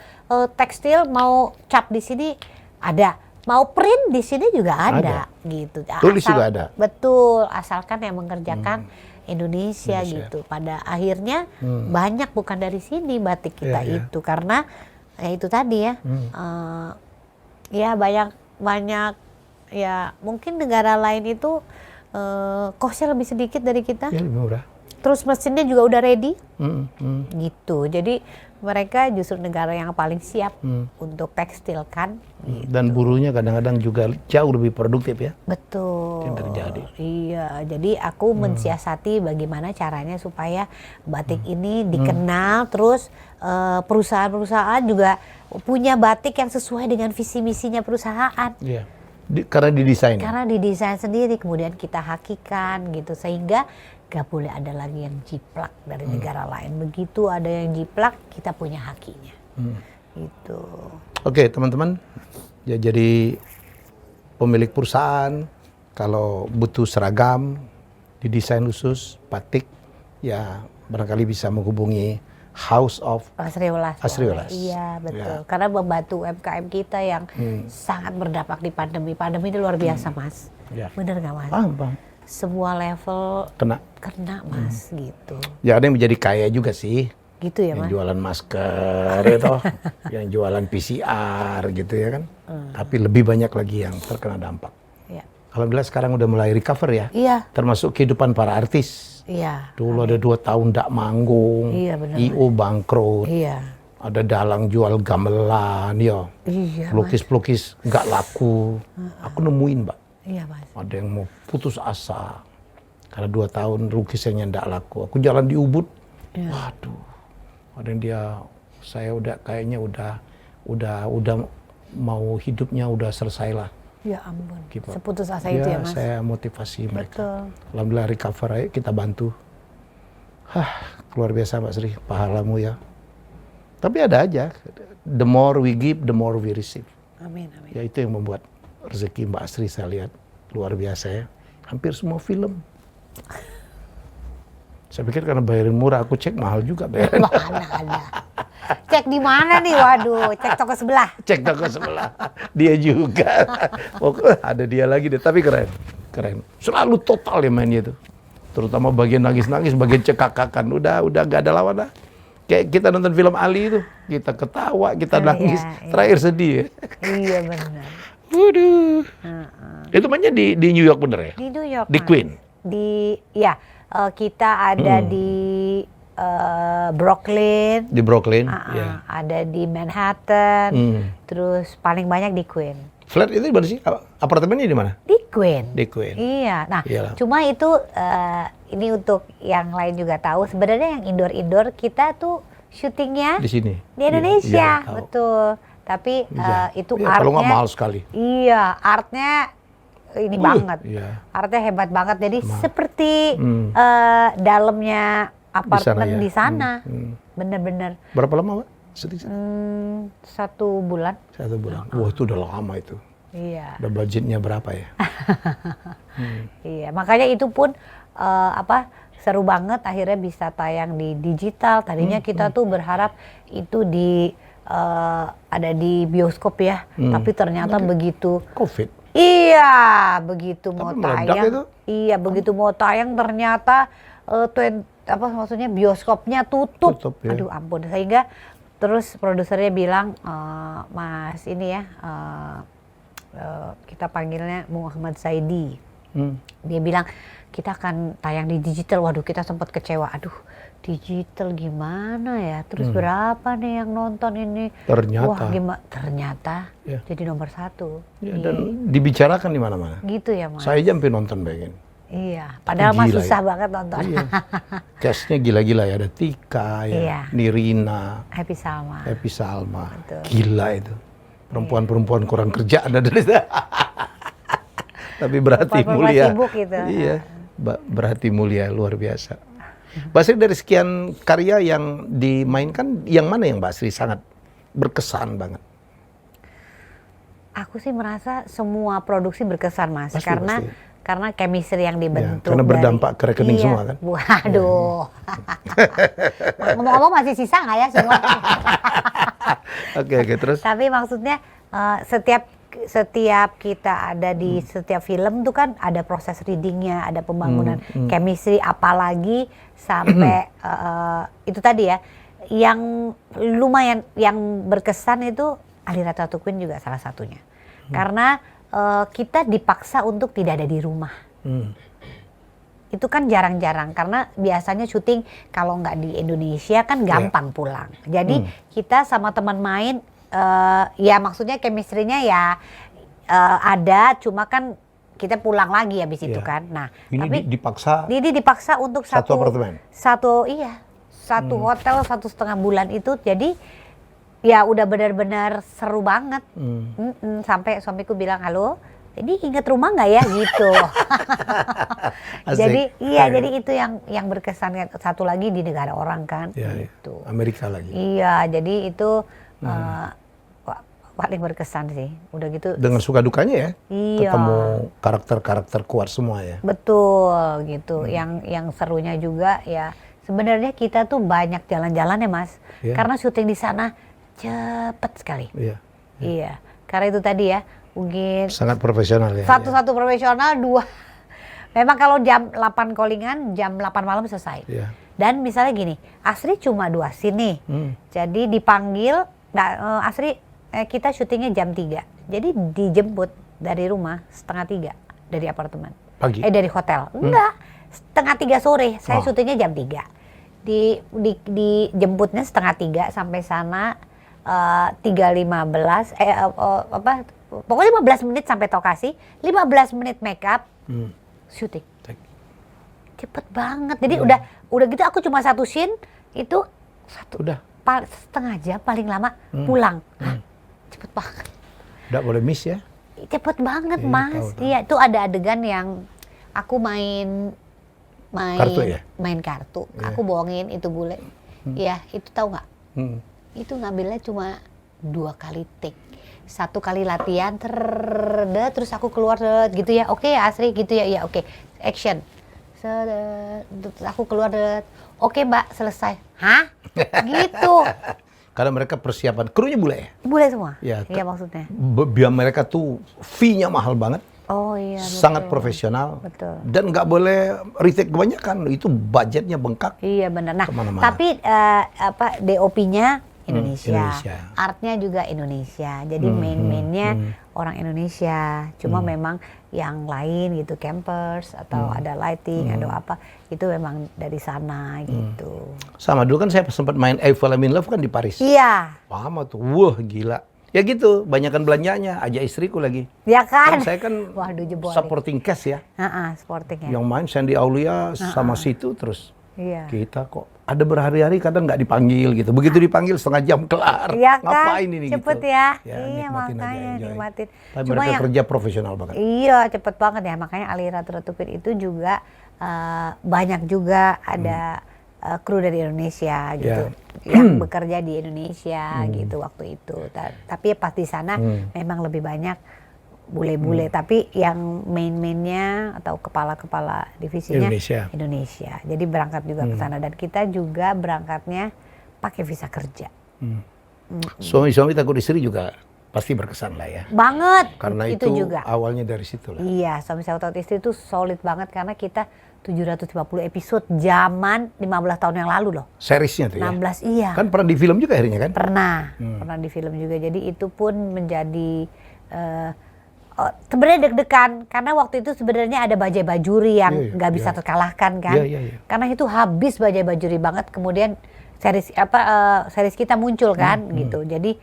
tekstil mau cap di sini ada, mau print di sini juga ada. Gitu. Tulis juga ada. Betul, asalkan yang mengerjakan Indonesia gitu. Pada akhirnya banyak bukan dari sini batik kita itu karena ya itu tadi ya, ya banyak ya mungkin negara lain itu cost-nya lebih sedikit dari kita. Ya, lebih murah. Terus mesinnya juga udah ready, gitu. Jadi mereka justru negara yang paling siap untuk tekstil kan. Gitu. Dan buruhnya kadang-kadang juga jauh lebih produktif ya. Betul. Yang terjadi. Iya, jadi aku mensiasati bagaimana caranya supaya batik ini dikenal, terus perusahaan-perusahaan juga punya batik yang sesuai dengan visi misinya perusahaan. Iya. Karena didesain. Karena didesain sendiri, kemudian kita hakikan gitu, sehingga gak boleh ada lagi yang jiplak dari negara lain. Begitu ada yang jiplak, kita punya hakinya. Gitu. Oke, teman-teman, ya jadi pemilik perusahaan kalau butuh seragam didesain khusus batik, ya barangkali bisa menghubungi House of Asri Welas. Asri Welas. Iya, betul. Ya. Karena membantu UMKM kita yang sangat berdampak di pandemi. Pandemi itu luar biasa, Mas. Ya. Bener nggak, Mas? Paham. Semua level Kena. Mas, gitu. Ya ada yang menjadi kaya juga sih. Gitu ya, Yang Mas? jualan masker itu, yang jualan PCR gitu ya kan. Tapi lebih banyak lagi yang terkena dampak. Iya. Alhamdulillah sekarang udah mulai recover ya. Iya. Termasuk kehidupan para artis. Iya. Dulu ada 2 tahun ndak manggung. Iya, benar. I.O. bangkrut. Iya. Ada dalang jual gamelan ya. Iya, Mas. Pelukis-pelukis nggak laku. Aku nemuin, Mbak. Iya, Mas. Ada yang mau putus asa. Karena 2 tahun lukisannya ndak laku. Aku jalan di Ubud. Iya. Waduh. Ada yang saya udah kayaknya udah mau hidupnya udah selesai lah. Ya ampun. Gitu. Seputus asa itu ya, Mas? Saya motivasi mereka. Betul. Alhamdulillah recover, ayo kita bantu. Luar biasa Mbak Sri, pahalamu ya. Tapi ada aja, the more we give, the more we receive. Amin, amin. Ya itu yang membuat rezeki Mbak Sri saya lihat luar biasa ya. Hampir semua film. Saya pikir karena bayarin murah, aku cek mahal juga bayarin. Mana ada? Cek di mana nih? Waduh, cek toko sebelah. Cek toko sebelah, dia juga. Pokoknya ada dia lagi deh, tapi keren. Selalu total ya mainnya itu. Terutama bagian nangis-nangis, bagian cekakakan. Udah gak ada lawan lah. Kayak kita nonton film Ali itu, kita ketawa, kita nangis, terakhir sedih ya. Iya benar. Waduh. Itu mainnya di New York bener ya? Di New York. Di Mas. Queen? Kita ada di Brooklyn. Di Brooklyn, ya. Ada di Manhattan. Terus paling banyak di Queen. Flat itu di mana sih? Apartemennya di mana? Di Queen. Di Queen. Iya. Nah, Iyalah. cuma itu ini untuk yang lain juga tahu. Sebenarnya yang indoor kita tuh syutingnya Di sini. di Indonesia, Iya, tahu. betul. Tapi itu Iya, artnya. kalau nggak mahal sekali. Iya, artnya ini banget. Iya. Artnya hebat banget. Jadi seperti dalamnya apartemen di sana. Bener-bener. Berapa lama, Pak? Sedikit. 1 bulan. 1 bulan. Wah, itu udah lama itu. Iya. Udah budgetnya berapa ya? Iya, makanya itu pun seru banget akhirnya bisa tayang di digital. Tadinya kita tuh berharap itu ada di bioskop ya, tapi ternyata begitu COVID. Iya, begitu mau meledak tayang. itu. Iya, begitu mau tayang ternyata maksudnya bioskopnya tutup. Ya. Aduh ampun, sehingga terus produsernya bilang, Mas ini ya, kita panggilnya Muhammad Saidi. Dia bilang kita akan tayang di digital. Waduh, kita sempat kecewa. Aduh, digital gimana ya? Terus berapa nih yang nonton ini? Ternyata. Wah, gimana? Ternyata Ya. jadi nomor 1. Ya, dan dibicarakan di mana-mana. Gitu ya, Mas. Saya aja sampai nonton bayangin. Iya, padahal Mas Gila susah ya. banget nonton. Iya. Castnya gila-gila ya. Ada Tika, ya. Iya. Nirina, Happy Salma. Happy Salma. Betul. Gila itu. Perempuan-perempuan kurang kerjaan ada di sana. Tapi berhati Perempuan mulia. sibuk gitu. Iya. Berhati mulia, luar biasa. Mbak Sri, dari sekian karya yang dimainkan, yang mana yang Mbak Sri sangat berkesan banget? Aku sih merasa semua produksi berkesan, Mas. Pasti, Karena chemistry yang dibentuk. Ya, karena berdampak ke rekening semua kan? Waduh. Ngomong-ngomong masih sisa nggak ya semua? Oke, terus? Tapi maksudnya setiap kita ada di setiap film tuh kan ada proses readingnya, ada pembangunan chemistry, apalagi sampai itu tadi ya, yang lumayan yang berkesan itu Ali Ratu Queen juga salah satunya, karena kita dipaksa untuk tidak ada di rumah. Itu kan jarang-jarang, karena biasanya syuting kalau nggak di Indonesia kan gampang pulang. Jadi kita sama teman main, ya maksudnya chemistry-nya ya ada, cuma kan kita pulang lagi habis itu kan. Nah, ini tapi dipaksa. Ini dipaksa untuk satu apartemen. Satu hotel 1,5 bulan itu. Jadi ya udah benar-benar seru banget. Sampai suamiku bilang, halo, jadi inget rumah nggak ya gitu. Jadi jadi itu yang berkesan. Satu lagi di negara orang kan. Ya, gitu. Amerika lagi. Iya, jadi itu paling berkesan sih. Udah gitu. Dengan suka dukanya ya, Iya. ketemu karakter-karakter kuat semua ya. Betul gitu. Yang serunya juga ya sebenarnya kita tuh banyak jalan-jalan ya Mas. Iya. Karena syuting di sana cepet sekali. Iya. Iya. Karena itu tadi ya mungkin Sangat profesional ya. satu profesional, dua. Memang kalau jam 8 callingan, jam 8 malam selesai. Iya. Dan misalnya gini, Asri cuma 2 scene nih. Jadi dipanggil, Asri kita syutingnya jam 3. Jadi dijemput dari rumah 2:30 dari apartemen. Pagi? Dari hotel. Enggak, 2:30 sore. Saya syutingnya jam 3. Dijemputnya 2:30 sampai sana 3:15. Pokoknya 15 menit sampai lokasi, 15 menit make up, syuting. Cepet banget. Jadi udah gitu aku cuma 1 scene itu Udah. setengah jam paling lama pulang. Cepet banget. Nggak boleh miss ya. Cepet banget Iya, Mas. tahu. Iya, itu ada adegan yang aku main Kartu ya? main kartu. Iya. Aku bohongin itu bule. Iya, itu tahu nggak? Itu ngambilnya cuma 2 kali take. 1 kali latihan terus aku keluar gitu ya. Oke ya Asri gitu ya. Iya, oke. Action. Terus aku keluar oke Mbak, selesai. Hah? Gitu. Karena mereka persiapan, krunya bule ya? Bule semua? Ya, Iya maksudnya. Biar mereka tuh fee-nya mahal banget. Oh iya. Sangat betul. profesional. Betul. Dan nggak boleh retake kebanyakan, itu budgetnya bengkak. Iya benar. Nah, Kemana-mana. tapi DOP-nya Indonesia. Indonesia. Artnya juga Indonesia. Jadi main-mainnya orang Indonesia. Cuma memang yang lain gitu, campers atau ada lighting, ada apa, itu memang dari sana gitu. Sama dulu kan saya sempat main I Fall in Love kan di Paris. Iya. Lama tuh, wah gila. Ya gitu, banyakan belanjanya, ajak istriku lagi. Ya kan? Saya kan Waduh jebol. supporting cast ya. Sporting ya. Yang main Sandy Aulia sama situ terus. Iya. Kita kok ada berhari-hari kadang nggak dipanggil gitu. Begitu dipanggil setengah jam kelar. Iya kan? Ngapain ini Cepet gitu. ya. Ya, Iya nikmatin aja, makanya enjoy. nikmatin. Tapi Cuma mereka yang kerja profesional banget. Iya cepet banget ya. Makanya Alira Tertupin itu juga banyak juga ada kru dari Indonesia gitu. Yang bekerja di Indonesia gitu waktu itu. Tapi pas di sana memang lebih banyak bule-bule, tapi yang main-mainnya atau kepala-kepala divisinya Indonesia. Jadi berangkat juga ke sana dan kita juga berangkatnya pakai visa kerja. Suami-suami takut istri juga pasti berkesan lah ya. Banget. Karena itu itu juga. awalnya dari situ lah. Iya, suami saya takut istri itu solid banget karena kita 750 episode zaman 15 tahun yang lalu loh. Seriesnya tuh ya. 16 iya. Kan pernah di film juga akhirnya kan? Pernah di film juga. Jadi itu pun menjadi sebenarnya deg-degan karena waktu itu sebenarnya ada Bajai Bajuri yang nggak bisa terkalahkan kan. Karena itu habis Bajai Bajuri banget. Kemudian series kita muncul kan gitu. Jadi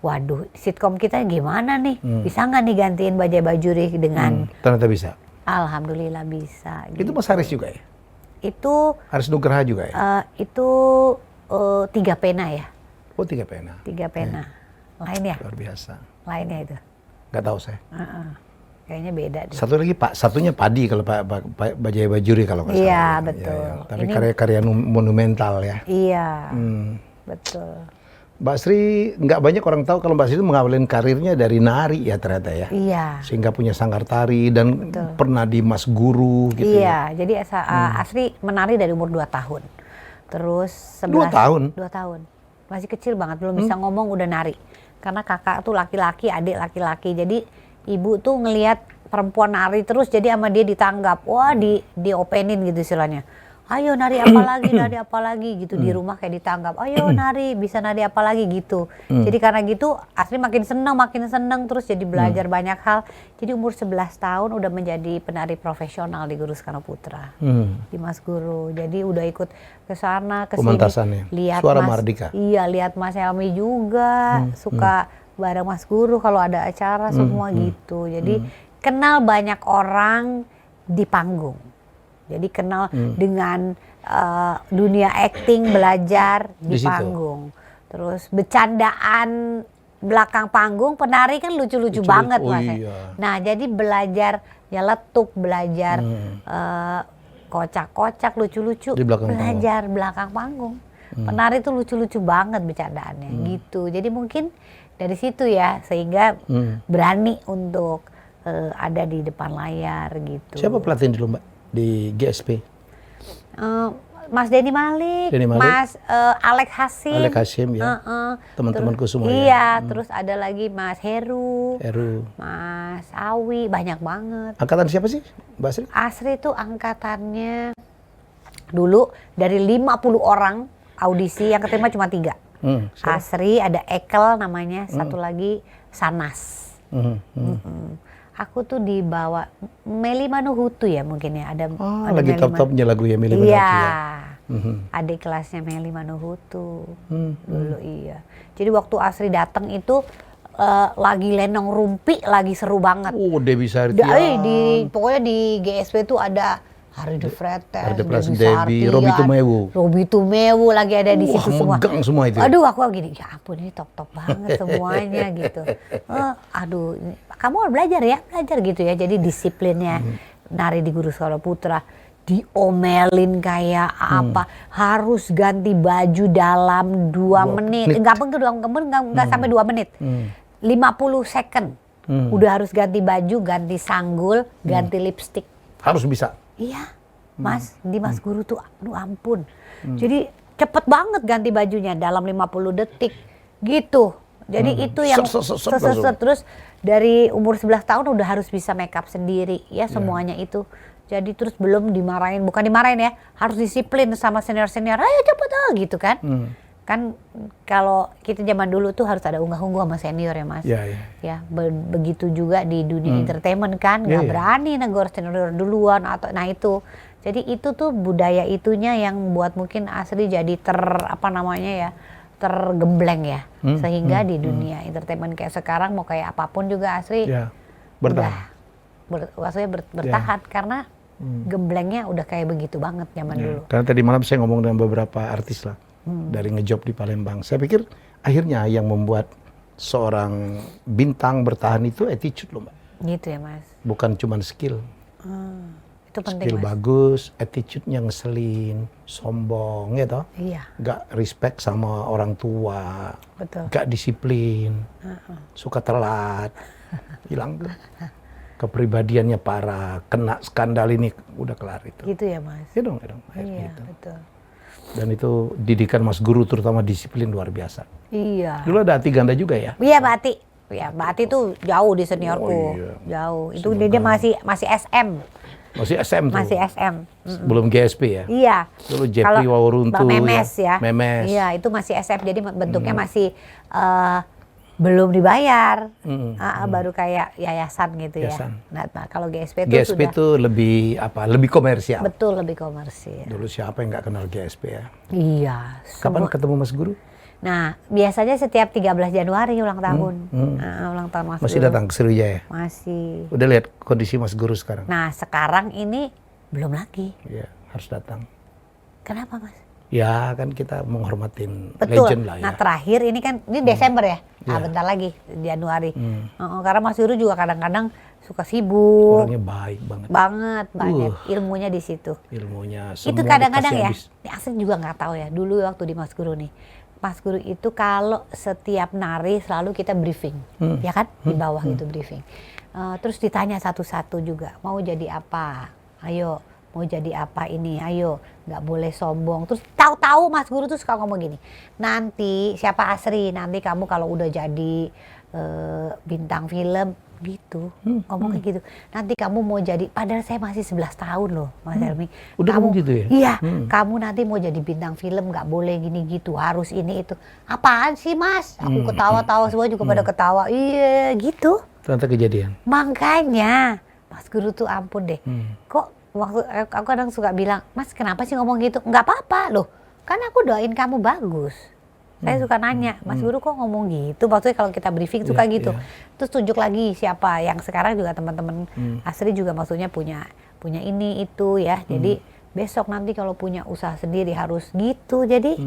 waduh, sitkom kita gimana nih? Bisa nggak nih gantiin Bajai Bajuri dengan Ternyata bisa. Alhamdulillah bisa. Itu Mas Haris juga ya? Itu Haris Nugraha juga ya? itu 3 pena ya. Oh 3 pena. 3 pena. Lain ya? Luar biasa. Lainnya itu. Nggak tahu saya. Kayaknya beda deh. Satu lagi satunya Padi kalau Pak Bajai Bajuri kalau nggak salah. Iya, Ya, betul. ya. Tapi karya-karya monumental ya. Iya, betul. Mbak Sri, nggak banyak orang tahu kalau Mbak Sri itu mengawalin karirnya dari nari ya ternyata ya. Iya. Sehingga punya sanggar tari dan pernah di Mas Guru gitu ya. Iya, jadi Asri menari dari umur 2 tahun. Terus 2 tahun? 2 tahun. Masih kecil banget, belum bisa ngomong udah nari. Karena kakak tuh laki-laki, adik laki-laki. Jadi ibu tuh ngelihat perempuan nari terus jadi sama dia ditanggap. Wah, diopenin gitu istilahnya. Ayo nari apa lagi gitu di rumah kayak ditanggap. Ayo nari, bisa nari apa lagi gitu. Jadi karena gitu Asri makin seneng terus jadi belajar banyak hal. Jadi umur 11 tahun udah menjadi penari profesional di Guru Soekarno Putra. Di Mas Guru. Jadi udah ikut ke sana ke sini. Lihat Suara Mas, Mardika. Iya, lihat Mas Helmi juga suka bareng Mas Guru kalau ada acara semua gitu. Jadi kenal banyak orang di panggung. Jadi kenal dengan dunia acting, belajar di panggung. Terus bercandaan belakang panggung, penari kan lucu-lucu banget Mas. Iya. Nah jadi belajar nyeletuk, belajar kocak-kocak, lucu-lucu, belajar belakang panggung. Penari tuh lucu-lucu banget bercandaannya gitu. Jadi mungkin dari situ ya sehingga berani untuk ada di depan layar gitu. Siapa pelatih dulu Mbak di GSP? Mas Denny Malik, Mas Alex Hasim. Alex Hasim ya. Teman-temanku semua ya. Iya, terus ada lagi Mas Heru. Mas Awi, banyak banget. Angkatan siapa sih Mbak Asri? Asri itu angkatannya dulu dari 50 orang audisi yang keterima cuma 3. Asri, ada Ekel namanya, satu lagi Sanas. Aku tuh dibawa Meli Manuhutu ya mungkin ya, ada lagi top-topnya lagu ya Meli Manuhutu ya. Adik kelasnya Meli Manuhutu dulu iya. Jadi waktu Asri datang itu lagi Lenong Rumpi, lagi seru banget. Debbie Sartia. Pokoknya di GSP tuh ada Hari de Fretes, Debbie, Robi Tumewu lagi ada di situ semua. Megang semua itu. Aduh, aku gini, ya ampun ini top banget semuanya gitu. Aduh, kamu belajar gitu ya. Jadi disiplinnya nari di Guru Sukara Putra diomelin kayak apa, harus ganti baju dalam 2 menit. Enggak sampai 2 menit. 50 second. Udah harus ganti baju, ganti sanggul, ganti lipstick. Harus bisa. Iya, Mas, di Mas Guru tuh, aduh ampun. Jadi cepet banget ganti bajunya dalam 50 detik gitu. Jadi itu yang terus dari umur 11 tahun udah harus bisa make up sendiri ya semuanya itu. Jadi terus belum bukan dimarahin ya, harus disiplin sama senior-senior. Ayo cepet gitu kan. Kan kalau kita zaman dulu tuh harus ada unggah-ungguh sama senior ya Mas. Ya, begitu juga di dunia entertainment kan, nggak berani negor senior duluan atau nah itu. Jadi itu tuh budaya itunya yang buat mungkin Asri jadi tergembleng ya. Sehingga di dunia entertainment kayak sekarang mau kayak apapun juga Asri bertahan. Maksudnya bertahan karena gemblengnya udah kayak begitu banget zaman dulu. Karena tadi malam saya ngomong dengan beberapa artis lah. Dari ngejob di Palembang. Saya pikir akhirnya yang membuat seorang bintang bertahan itu attitude loh Mbak. Gitu ya Mas. Bukan cuma skill. Itu penting skill Mas. Bagus, attitude-nya ngeselin, sombong gitu. Iya. Gak respect sama orang tua. Betul. Gak disiplin. Suka telat. Hilang kepribadiannya parah. Kena skandal ini udah kelar itu. Gitu ya Mas. Iya dong. Iya, gitu. betul. Dan itu didikan Mas Guru terutama disiplin luar biasa. Iya. Dulu ada Ati Ganda juga ya? Iya Mbak Ati. Ya Mbak Ati tuh jauh di seniorku. Jauh. Itu dia masih SM. Masih SM tuh? Masih SM. Belum GSP ya? Iya. Dulu Jepri Waworuntu Memes ya. Memes. Iya itu masih SM. Jadi bentuknya masih belum dibayar, baru kayak yayasan gitu ya. Nah, kalau GSP itu lebih komersial. Betul, lebih komersial. Dulu siapa yang nggak kenal GSP ya? Iya. Kapan ketemu Mas Guru? Nah, biasanya setiap 13 Januari ulang tahun. Ulang tahun Mas Masih Guru. datang ke Sriwijaya? Masih. Udah lihat kondisi Mas Guru sekarang? Nah, sekarang ini belum lagi. Iya, harus datang. Kenapa Mas? Ya kan kita menghormatin legend lah ya. Nah terakhir ini kan ini Desember ya, bentar lagi Januari. Karena Mas Guru juga kadang-kadang suka sibuk. Orangnya baik banget. Banget. Ilmunya di situ. Ilmunya semua. Itu kadang-kadang ya, ini Asri juga nggak tahu ya. Dulu waktu di Mas Guru nih, Mas Guru itu kalau setiap nari selalu kita briefing, ya kan di bawah gitu briefing. Terus ditanya satu-satu juga, mau jadi apa? Ayo. Mau jadi apa ini, ayo, nggak boleh sombong. Terus tahu-tahu Mas Guru tuh suka ngomong gini, nanti siapa Asri, nanti kamu kalau udah jadi bintang film gitu, ngomong kayak gitu. Nanti kamu mau jadi, padahal saya masih 11 tahun loh Mas Helmi. Udah kamu gitu ya? Iya, kamu nanti mau jadi bintang film nggak boleh gini gitu, harus ini itu. Apaan sih Mas? Aku ketawa-tawa, semua juga pada ketawa. Iya gitu. Ternyata kejadian. Makanya Mas Guru tuh ampun deh, kok waktu aku kadang suka bilang, Mas kenapa sih ngomong gitu? Nggak apa-apa loh, kan aku doain kamu bagus. Saya suka nanya, Mas Guru kok ngomong gitu? Maksudnya kalau kita briefing suka gitu. Terus tunjuk lagi siapa yang sekarang juga teman-teman Asri juga maksudnya punya ini itu ya. Jadi besok nanti kalau punya usaha sendiri harus gitu. Jadi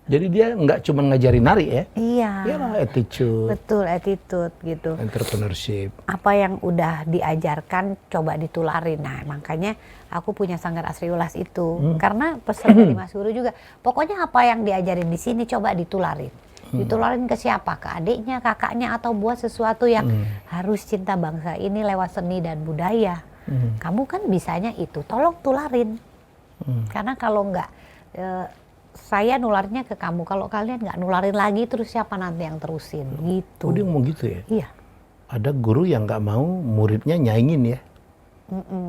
Jadi dia nggak cuma ngajarin nari ya? Iya. Iya lah, attitude. Betul, attitude gitu. Entrepreneurship. Apa yang udah diajarkan coba ditularin. Nah, makanya aku punya Sanggar Asri Welas itu. Karena pesan dari Mas Guru juga, pokoknya apa yang diajarin di sini coba ditularin. Ditularin ke siapa? Ke adiknya, kakaknya, atau buat sesuatu yang harus cinta bangsa ini lewat seni dan budaya. Kamu kan bisanya itu, tolong tularin. Karena kalau nggak, saya nularnya ke kamu. Kalau kalian nggak nularin lagi, terus siapa nanti yang terusin? Gitu. Oh, dia ngomong gitu ya? Iya. Ada guru yang nggak mau muridnya nyaingin ya?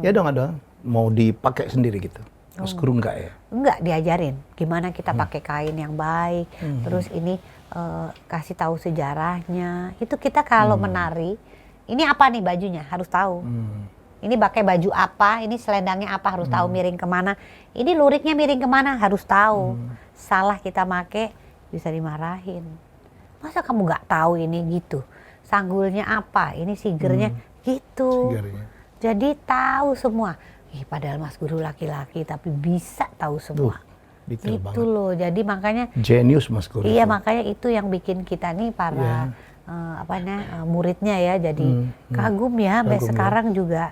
Ya dong, ada. Mau dipakai sendiri gitu. Mas Guru nggak ya? Enggak, diajarin gimana kita pakai kain yang baik. Terus ini kasih tahu sejarahnya. Itu kita kalau menari, ini apa nih bajunya? Harus tahu. Ini pakai baju apa, ini selendangnya apa, harus tahu miring kemana. Ini luriknya miring kemana, harus tahu. Salah kita make, bisa dimarahin. Masa kamu nggak tahu ini gitu? Sanggulnya apa, ini sigernya gitu. Sigarnya. Jadi tahu semua. Padahal Mas Guru laki-laki, tapi bisa tahu semua. Detail Gitu banget. loh, jadi makanya. Genius Mas Guru. Iya, itu. makanya itu yang bikin kita nih para muridnya ya, jadi kagum ya. Sampai Kagum ya. sekarang juga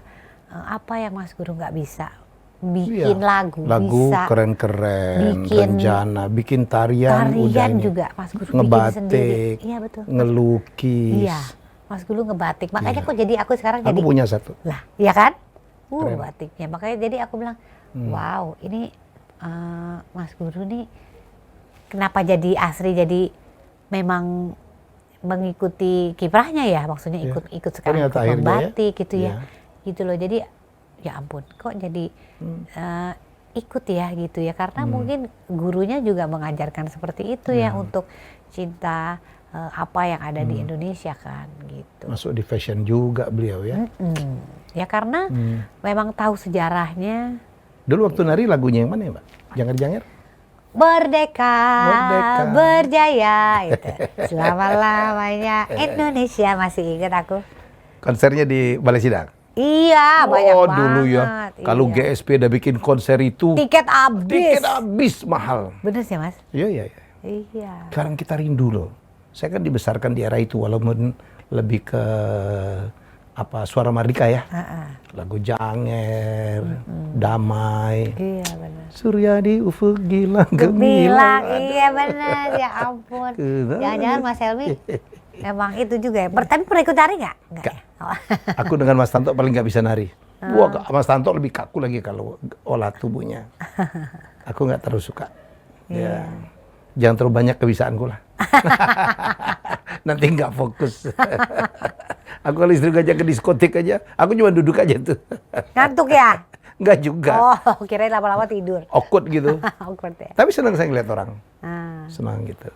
apa yang Mas Guru nggak bisa, bikin Iya. lagu Lagu bisa, keren-keren, bikin rencana, bikin tarian tarian ini. juga Mas Guru bikin sendiri. Ngebatik, Iya betul. ngelukis. Iya, Mas Guru ngebatik. Makanya Iya. kok jadi aku sekarang Aku jadi punya satu. lah, iya kan? Keren. Batiknya. Makanya jadi aku bilang, wow, ini Mas Guru nih kenapa jadi Asri, jadi memang mengikuti kiprahnya ya, maksudnya Iya. ikut sekarang Ternyata ikut akhirnya ya. membatik gitu ya. Iya. Gitu loh. Jadi ya ampun, kok jadi ikut ya gitu ya, karena mungkin gurunya juga mengajarkan seperti itu ya, untuk cinta apa yang ada di Indonesia kan gitu. Masuk di fashion juga beliau ya. Ya karena memang tahu sejarahnya. Dulu waktu nari lagunya yang mana ya Mbak? Jangar-jangar? Merdeka, Merdeka. berjaya itu. Selama-lamanya Indonesia, masih ingat aku. Konsernya di Balai Sidang? Iya, banyak banget. Dulu ya. Kalau Iya. GSP udah bikin konser itu, Tiket habis. tiket habis mahal. Bener sih Mas? Iya, iya, iya. Iya. Sekarang kita rindu loh. Saya kan dibesarkan di era itu, walaupun lebih ke Suara Mardika ya. Lagu Janger, Damai. Iya benar. Surya di ufuk gilang Bilang, gemilang. iya benar, ya ampun. Jangan-jangan Mas Helmi emang itu juga ya. Tapi pernah ikut tari nggak? Nggak ya? Oh. Aku dengan Mas Tanto paling nggak bisa nari. Wah, Mas Tanto lebih kaku lagi kalau olah tubuhnya. Aku nggak terlalu suka. Ya, jangan terlalu banyak kebisaanku lah. Nanti nggak fokus. Aku kalau istri ngajak ke diskotik aja, aku cuma duduk aja tuh. Ngantuk ya? Nggak juga. Oh, kirain lama-lama tidur. Awkward gitu. Awkward ya? Tapi senang saya ngeliat orang. Ah, Senang gitu.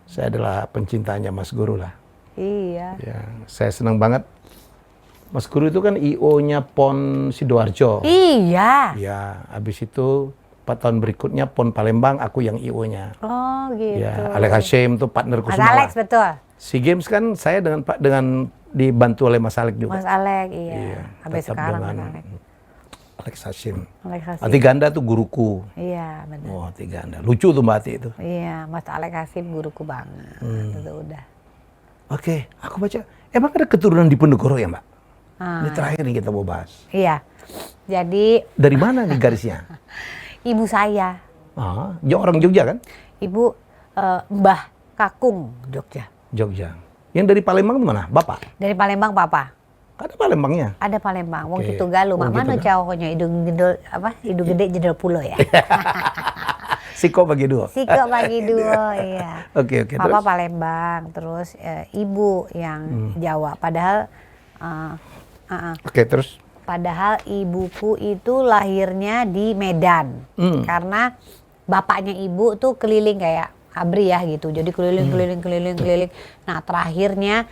Saya adalah pencintanya Mas Guru lah. iya. Ya, saya senang banget. Mas Guru itu kan IO-nya PON Sidoarjo. Iya. Ya, habis itu 4 tahun berikutnya PON Palembang, aku yang IO-nya. Oh gitu. Ya, Alex Hashim tuh partnerku Mas semua. Alex betul. SEA Games kan saya dengan dibantu oleh Mas Alex juga. Mas Alex iya. Iya, Sampai tetap sekarang Mas dengan Alex. Alex Hashim. Alex Hasim. Ati Ganda tuh guruku. Iya benar. Oh, Ati Ganda. Lucu tuh Mbak Ati itu. Iya, Mas Alex Hasim guruku banget. Itu udah. Oke, aku baca. Emang ada keturunan di Ponegoro ya Mbak? Ah. Ini terakhir nih kita mau bahas. Iya. Jadi Dari mana nih garisnya? ibu saya, Dia orang Jogja kan? ibu Mbah Kakung Jogja. Jogja. Yang dari Palembang mana? Bapak? Dari Palembang papa. Ada Palembangnya? Ada Palembang. Wong Oke. Kitu Galuh. Wong Mak mano Kitu cowoknya hidung gendol hidung gede jendol pulo ya. Siko bagi dua. Siko bagi dua, iya. Oke, Papa terus? Palembang, terus ibu yang Jawa. Padahal Oke, terus? padahal ibuku itu lahirnya di Medan. Karena bapaknya ibu tuh keliling kayak abri ya gitu. Jadi keliling. Nah, terakhirnya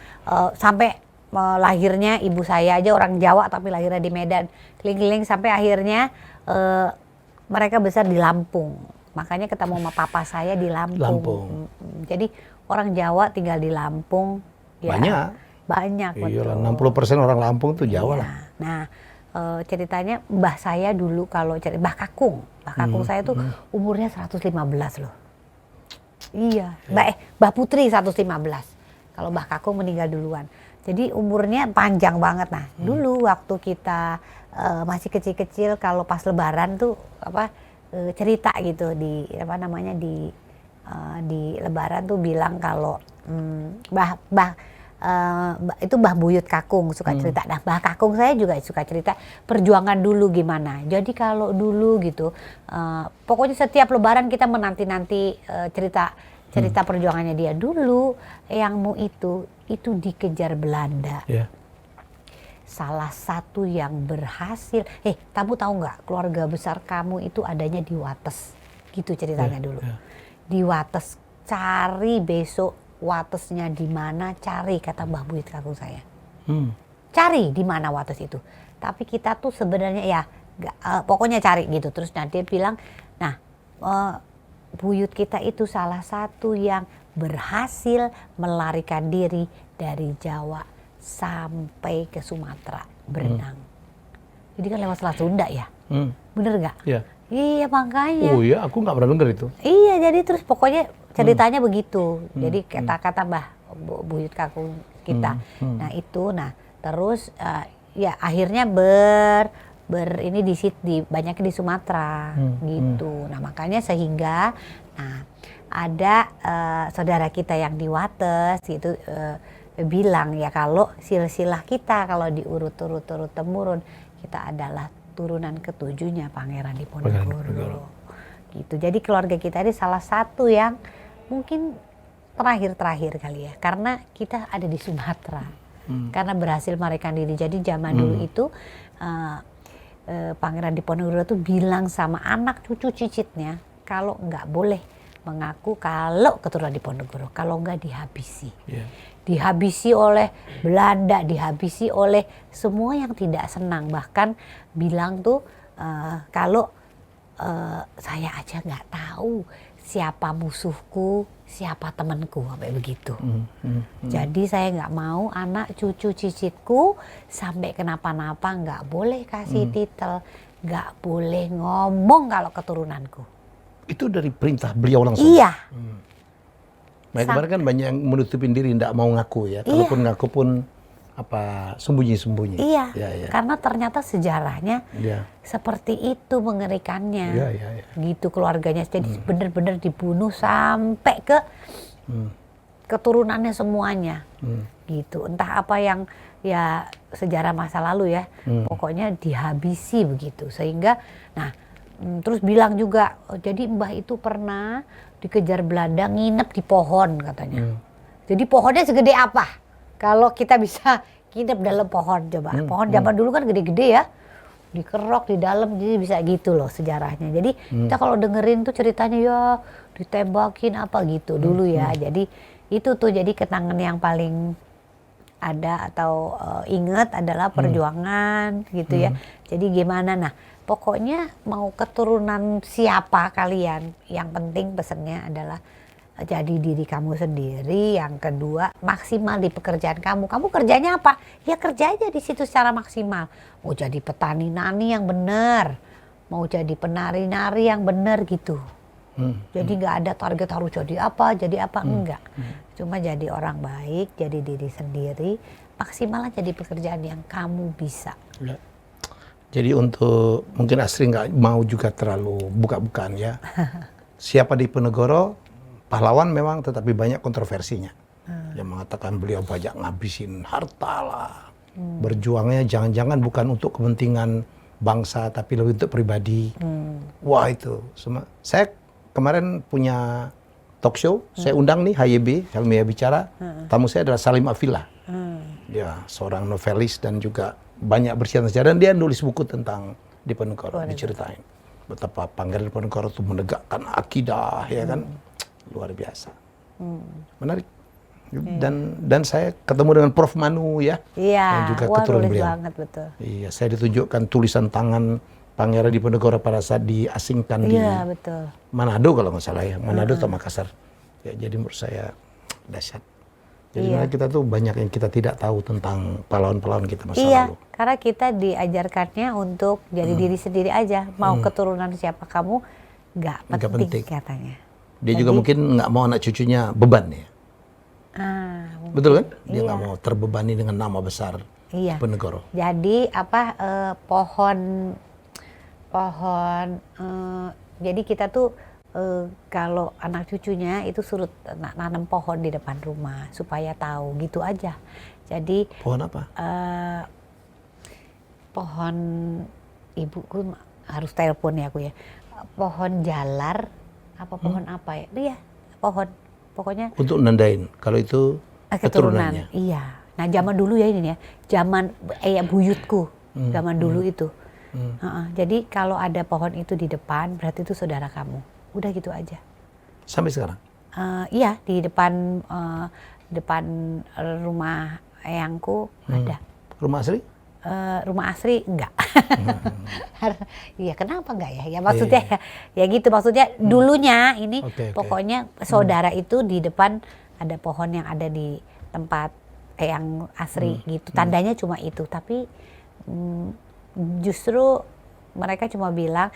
sampai lahirnya ibu saya aja orang Jawa tapi lahirnya di Medan. Keliling-keliling sampai akhirnya mereka besar di Lampung. Makanya ketemu sama papa saya di Lampung. Lampung. Jadi orang Jawa tinggal di Lampung. Ya, Banyak. Banyak, Iyalah, betul. 60% orang Lampung tuh Jawa Iya. lah. Nah, ceritanya mbah saya dulu kalau Mbah Kakung saya tuh umurnya 115 loh. Iya, Mbak Putri 115. Kalau Mbah Kakung meninggal duluan. Jadi umurnya panjang banget. Nah, dulu waktu kita masih kecil-kecil, kalau pas Lebaran tuh cerita gitu di di Lebaran tuh bilang kalau itu Mbah Buyut Kakung suka cerita. Nah, Mbah Kakung saya juga suka cerita perjuangan dulu gimana. Jadi kalau dulu gitu, pokoknya setiap Lebaran kita menanti-nanti cerita perjuangannya dia dulu. Yangmu itu dikejar Belanda. Yeah. Salah satu yang berhasil. Kamu tahu nggak, keluarga besar kamu itu adanya di Wates, gitu ceritanya dulu. Yeah. Di Wates, cari besok Watesnya di mana, cari, kata Mbah Buyut Kakung saya. Cari di mana Wates itu. Tapi kita tuh sebenarnya pokoknya cari gitu. Terus nanti dia bilang, buyut kita itu salah satu yang berhasil melarikan diri dari Jawa sampai ke Sumatera berenang. Jadi kan lewat Selat Sunda ya, bener nggak? Yeah. Iya makanya. Oh iya, aku nggak pernah dengar itu. Iya, jadi terus pokoknya ceritanya begitu. Jadi kata-kata Mbah Buyut Kakung kita. Nah itu, terus akhirnya ini banyaknya di Sumatera gitu. Nah makanya sehingga ada saudara kita yang di Wates itu bilang ya, kalau silsilah kita kalau diurut-urut temurun, kita adalah turunan ketujuhnya Pangeran Diponegoro. Gitu. Jadi keluarga kita ini salah satu yang mungkin terakhir kali ya, karena kita ada di Sumatera, karena berhasil melarikan diri. Jadi zaman dulu itu Pangeran Diponegoro tuh bilang sama anak cucu cicitnya, kalau nggak boleh mengaku kalau keturunan Diponegoro, kalau nggak dihabisi. Yeah. Dihabisi oleh Belanda, dihabisi oleh semua yang tidak senang. Bahkan bilang tuh kalau saya aja nggak tahu siapa musuhku, siapa temanku, sampai begitu. Jadi saya nggak mau anak cucu cicitku sampai kenapa-napa, nggak boleh kasih titel, nggak boleh ngomong kalau keturunanku. Itu dari perintah beliau langsung? Iya. Nah, kemarin kan banyak yang menutupin diri, tidak mau ngaku ya. Kalaupun ngaku pun sembunyi-sembunyi. Iya, karena ternyata sejarahnya seperti itu, mengerikannya. Gitu keluarganya. Jadi benar-benar dibunuh sampai ke keturunannya semuanya. Gitu. Entah apa yang sejarah masa lalu ya. Pokoknya dihabisi begitu. Sehingga terus bilang juga, jadi Mbah itu pernah dikejar Belanda nginep di pohon katanya. Jadi pohonnya segede apa? Kalau kita bisa nginep dalam pohon, coba. Pohon zaman dulu kan gede-gede ya. Dikerok di dalam, jadi bisa gitu loh sejarahnya. Jadi kita kalau dengerin tuh ceritanya ya ditembakin apa gitu dulu ya. Jadi itu tuh jadi kenangan yang paling ada atau ingat adalah perjuangan gitu ya. Jadi gimana pokoknya mau keturunan siapa kalian, yang penting pesannya adalah jadi diri kamu sendiri. Yang kedua, maksimal di pekerjaan kamu. Kamu kerjanya apa? Ya kerja aja di situ secara maksimal. Mau jadi petani nani yang benar, mau jadi penari-nari yang benar gitu. Jadi nggak ada target harus jadi apa enggak. Cuma jadi orang baik, jadi diri sendiri, maksimal aja di pekerjaan yang kamu bisa. Jadi untuk mungkin Astri nggak mau juga terlalu buka-bukaan ya. Siapa Diponegoro, pahlawan memang, tetapi banyak kontroversinya. Yang mengatakan beliau banyak ngabisin harta lah. Berjuangnya jangan-jangan bukan untuk kepentingan bangsa, tapi lebih untuk pribadi. Wah itu. Saya kemarin punya talk show, saya undang nih HYB, Helmi Bicara. Tamu saya adalah Salim Afillah. Dia seorang novelis dan juga banyak bersejarah, dan dia nulis buku tentang Diponegoro, diceritain betapa Pangeran Diponegoro itu menegakkan akidah, ya kan, luar biasa, menarik. Dan saya ketemu dengan Prof Manu ya, yang juga keturunan beliau. Banget, betul. Iya, saya ditunjukkan tulisan tangan Pangeran Diponegoro pada saat diasingkan di Manado kalau nggak salah ya, Manado atau Makassar. Ya, jadi menurut saya dahsyat. Jadi kita tuh banyak yang kita tidak tahu tentang pahlawan-pahlawan kita masa lalu. Karena kita diajarkannya untuk jadi diri sendiri aja. Mau keturunan siapa kamu, nggak penting katanya. Dia juga mungkin nggak mau anak cucunya beban ya. Betul kan? Dia nggak mau terbebani dengan nama besar Diponegoro. Jadi jadi kita tuh kalau anak cucunya itu suruh nanam pohon di depan rumah supaya tahu gitu aja. Jadi Pohon apa? Pohon, ibuku harus telepon ya aku ya. Pohon jalar apa pohon apa ya? Iya, pohon pokoknya. Untuk nandain kalau itu keturunannya. Iya. Nah zaman dulu ya ini ya, zaman buyutku, zaman dulu itu. Jadi kalau ada pohon itu di depan, berarti itu saudara kamu. Udah gitu aja. Sampai sekarang? Iya, di depan rumah eyangku ada. Rumah asli? Rumah asli enggak. Iya, kenapa enggak ya? Ya maksudnya ya gitu, maksudnya dulunya ini pokoknya saudara itu di depan ada pohon yang ada di tempat eyang asri gitu. Tandanya cuma itu, tapi justru mereka cuma bilang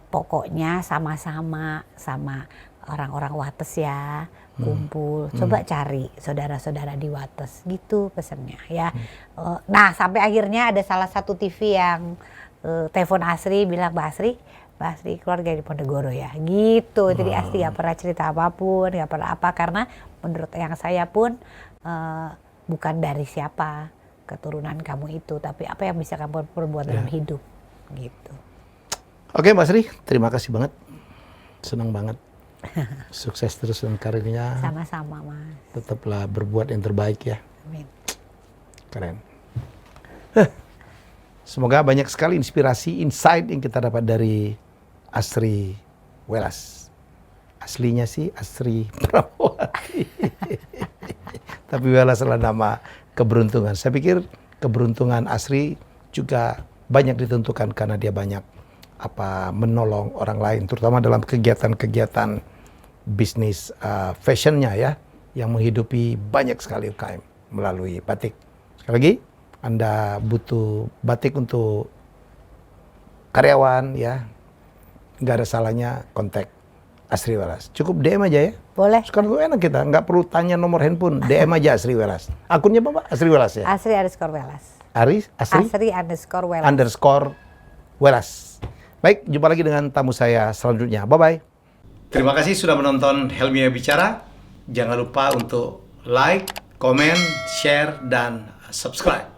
pokoknya sama-sama sama orang-orang Wates ya, kumpul, coba cari saudara-saudara di Wates gitu pesannya ya. Nah sampai akhirnya ada salah satu TV yang telepon Asri bilang, Mbak Asri keluarga di Ponegoro ya gitu. Jadi Asri gak pernah cerita apapun, gak pernah apa, karena menurut yang saya pun bukan dari siapa keturunan kamu itu, tapi apa yang bisa kamu perbuat dalam hidup gitu. Oke Mbak Sri, terima kasih banget, senang banget, sukses terus dengan karirnya. Sama-sama Mas. Tetaplah berbuat yang terbaik ya. Amin. Keren. Semoga banyak sekali inspirasi, insight yang kita dapat dari Asri Welas. Aslinya sih Asri Prawati. Tapi Welas adalah nama keberuntungan. Saya pikir keberuntungan Asri juga banyak ditentukan karena dia banyak menolong orang lain, terutama dalam kegiatan-kegiatan bisnis fashionnya ya, yang menghidupi banyak sekali UKM melalui batik. Sekali lagi, Anda butuh batik untuk karyawan ya, nggak ada salahnya kontak Asri Welas. Cukup DM aja ya. Boleh. Sekarang tuh enak kita, nggak perlu tanya nomor handphone, DM aja Asri Welas. Akunnya apa Pak? Asri Welas ya? Asri_Welas. Asri_Welas. Baik, jumpa lagi dengan tamu saya selanjutnya. Bye-bye. Terima kasih sudah menonton Helmi Bicara. Jangan lupa untuk like, komen, share, dan subscribe.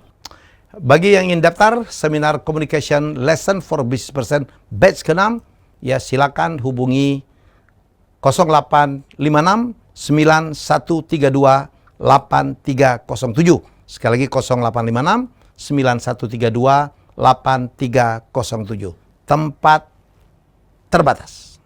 Bagi yang ingin daftar seminar Communication Lesson for Business Person batch ke-6, ya silakan hubungi 0856 9132 8307. Sekali lagi 0856 9132 8307. Tempat terbatas.